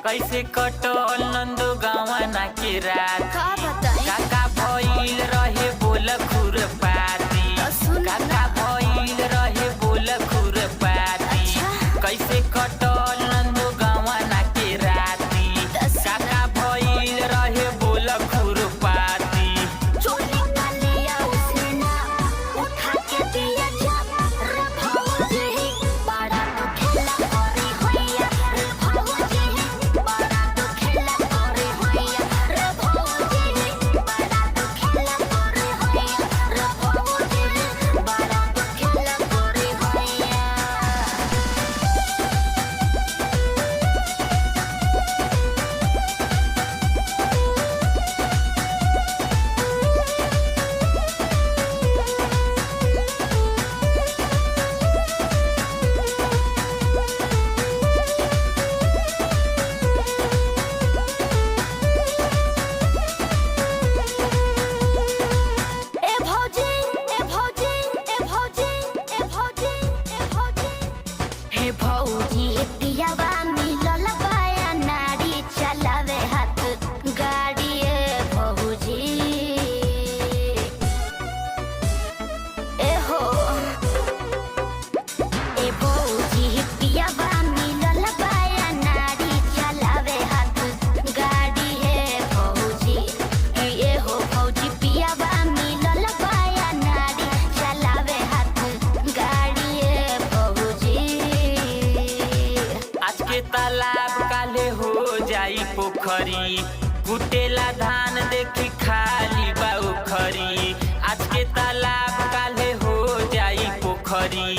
कैसे कटल नंदो गवाना के रात का बताई काका भइल रहे बोल खुरपाती काका भइल रहे बोल खुरपाती कैसे कटल नंदो गवाना के राती काका भइल रहे बोल खुरपाती चोली का लिया उसने उठा के दिया जब रे भौजी बड़ा तो खेला करे होइया रे भौजी बड़ा तो खेला करे होइया रे भौजी बड़ा तो खेला करे होइया रे भौजी बड़ा तो खेला करे होइया। ए भौजी ए भौजी ए भौजी ए भौजी ए भौजी हे भौजी पियावा मिलल बाया नारी चलावे हाथ गाड़ी ए भौजी ए हो ए भौजी पियावा मिलल बाया नारी चलावे हाथ गाड़ी ए भौजी ए हो भौजी पियावा मिलल बाया नारी चलावे हाथ गाड़ी ए भौजी। आज के तालाब काले हो जाई पोखरी कुटेला धान देखी खाली बा उखरी आज के तालाब काले हो जाई पोखरी